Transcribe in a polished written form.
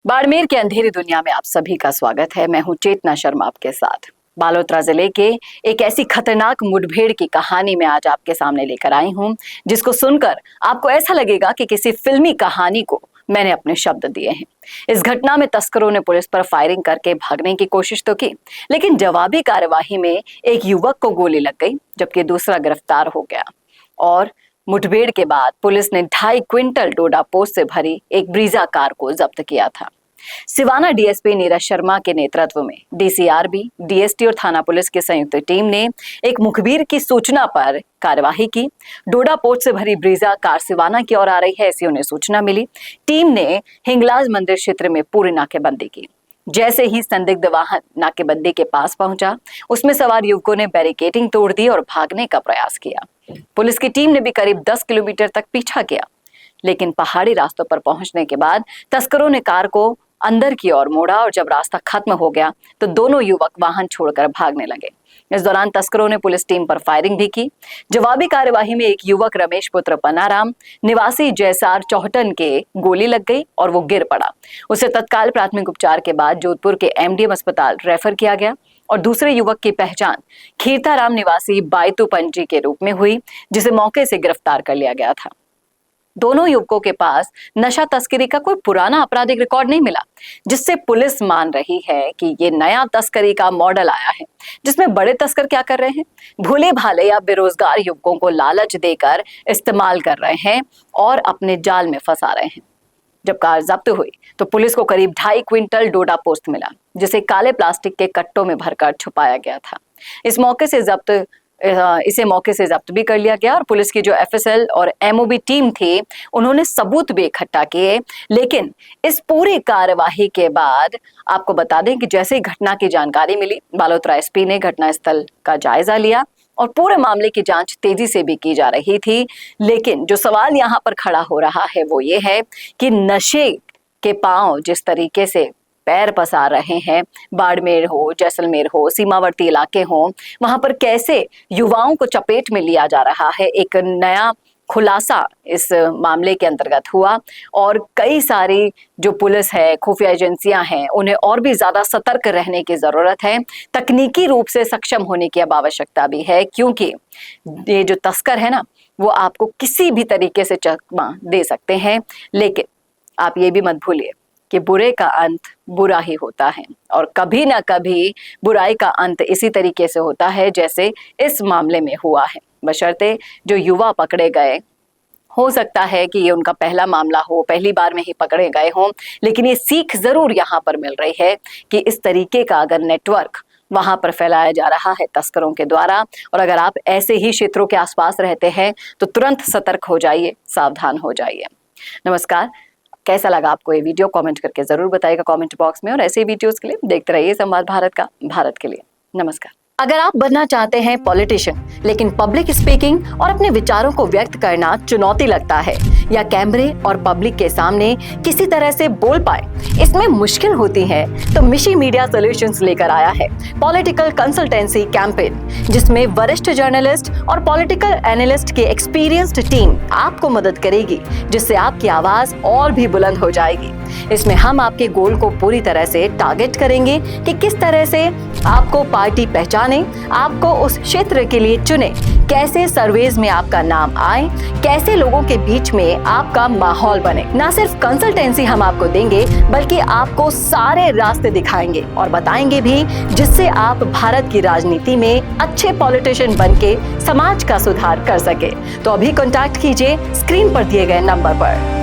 बाड़मेर के अंधेरी दुनिया में आप सभी का स्वागत है। मैं हूं चेतना शर्मा आपके साथ। बालोतरा जिले के एक ऐसी खतरनाक मुठभेड़ की कहानी में आज आपके सामने लेकर आई हूं, जिसको सुनकर आपको ऐसा लगेगा कि किसी फिल्मी कहानी को मैंने अपने शब्द दिए हैं। इस घटना में तस्करों ने पुलिस पर फायरिंग करके भागने की कोशिश तो की, लेकिन जवाबी कार्यवाही में एक युवक को गोली लग गई, जबकि दूसरा गिरफ्तार हो गया। और मुठभेड़ के बाद पुलिस ने 2.5 क्विंटल डोडा पोस्त से भरी एक ब्रीजा कार को जब्त किया था। सिवाना डीएसपी नीरज शर्मा के नेतृत्व में डीसीआरबी, डीएसटी और थाना पुलिस की संयुक्त टीम ने एक मुखबिर की सूचना पर कार्यवाही की। डोडा पोस्ट से भरी ब्रीजा कार सिवाना की ओर आ रही है, ऐसी उन्हें सूचना मिली। टीम ने हिंगलाज मंदिर क्षेत्र में पूरी नाकेबंदी की। जैसे ही संदिग्ध वाहन नाकेबंदी के पास पहुंचा, उसमें सवार युवकों ने बैरिकेडिंग तोड़ दी और भागने का प्रयास किया। पुलिस की टीम ने भी करीब 10 किलोमीटर तक पीछा किया, लेकिन पहाड़ी रास्तों पर पहुंचने के बाद तस्करों ने कार को अंदर की ओर मोड़ा और जब रास्ता खत्म हो गया तो दोनों युवक वाहन छोड़कर भागने लगे। इस दौरान तस्करों ने पुलिस टीम पर फायरिंग भी की। जवाबी कार्यवाही में एक युवक रमेश पुत्र पनाराम निवासी जैसार चौहटन के गोली लग गई और वो गिर पड़ा। उसे तत्काल प्राथमिक उपचार के बाद जोधपुर के एमडीएम अस्पताल रेफर किया गया और दूसरे युवक की पहचान खीरताराम निवासी बायतू पंजी के रूप में हुई, जिसे मौके से गिरफ्तार कर लिया गया था। दोनों युवकों के पास नशा तस्करी का कोई पुराना आपराधिक रिकॉर्ड नहीं मिला, जिससे पुलिस मान रही है कि ये नया तस्करी का मॉडल आया है, जिसमें बड़े तस्कर क्या कर रहे हैं, भोले भाले या बेरोजगार युवकों को लालच देकर इस्तेमाल कर रहे हैं और अपने जाल में फंसा रहे हैं। जब कार जब्त हुई तो पुलिस को करीब 2.5 क्विंटल डोडा पोस्त मिला, जिसे काले प्लास्टिक के कट्टों में भरकर छुपाया गया था। इसे मौके से जब्त भी कर लिया गया और पुलिस की जो एफएसएल और एमओबी टीम थी, उन्होंने सबूत भी इकट्ठा किए। लेकिन इस पूरी कार्यवाही के बाद आपको बता दें कि जैसे ही घटना की जानकारी मिली, बालोतरा एसपी ने घटनास्थल का जायजा लिया और पूरे मामले की जांच तेजी से भी की जा रही थी। लेकिन जो सवाल यहाँ पर खड़ा हो रहा है वो ये है कि नशे के पांव जिस तरीके से पैर पसार रहे हैं, बाड़मेर हो, जैसलमेर हो, सीमावर्ती इलाके हो, वहां पर कैसे युवाओं को चपेट में लिया जा रहा है, एक नया खुलासा इस मामले के अंतर्गत हुआ। और कई सारी जो पुलिस है, खुफिया एजेंसियां हैं, उन्हें और भी ज्यादा सतर्क रहने की जरूरत है। तकनीकी रूप से सक्षम होने की अब आवश्यकता भी है, क्योंकि ये जो तस्कर है ना, वो आपको किसी भी तरीके से चकमा दे सकते हैं। लेकिन आप ये भी मत भूलिए कि बुरे का अंत बुरा ही होता है और कभी ना कभी बुराई का अंत इसी तरीके से होता है जैसे इस मामले में हुआ है। बशर्ते जो युवा पकड़े गए, हो सकता है कि ये उनका पहला मामला हो, पहली बार में ही पकड़े गए हों, लेकिन ये सीख जरूर यहाँ पर मिल रही है कि इस तरीके का अगर नेटवर्क वहां पर फैलाया जा रहा है तस्करों के द्वारा, और अगर आप ऐसे ही क्षेत्रों के आसपास रहते हैं तो तुरंत सतर्क हो जाइए, सावधान हो जाइए। नमस्कार, कैसा लगा आपको ये वीडियो? कमेंट करके जरूर बताइएगा कमेंट बॉक्स में, और ऐसे वीडियोस के लिए देखते रहिए संवाद भारत का, भारत के लिए। नमस्कार। अगर आप बनना चाहते हैं पॉलिटिशियन, लेकिन पब्लिक स्पीकिंग और अपने विचारों को व्यक्त करना चुनौती लगता है, या कैमरे और पब्लिक के सामने किसी तरह से बोल पाए इसमें मुश्किल होती है, तो मिशी मीडिया सॉल्यूशंस लेकर आया है पॉलिटिकल कंसल्टेंसी कैंपेन, जिसमें वरिष्ठ जर्नलिस्ट और पॉलिटिकल एनालिस्ट की एक्सपीरियंस्ड टीम आपको मदद करेगी, जिससे आपकी आवाज और भी बुलंद हो जाएगी। इसमें हम आपके गोल को पूरी तरह से टारगेट करेंगे कि किस तरह से आपको पार्टी पहचाने, आपको उस क्षेत्र के लिए चुने, कैसे सर्वेज में आपका नाम आए, कैसे लोगों के बीच में आपका माहौल बने। ना सिर्फ कंसल्टेंसी हम आपको देंगे, बल्कि आपको सारे रास्ते दिखाएंगे और बताएंगे भी, जिससे आप भारत की राजनीति में अच्छे पॉलिटिशियन बनके समाज का सुधार कर सके। तो अभी कॉन्टैक्ट कीजिए स्क्रीन पर दिए गए नंबर पर।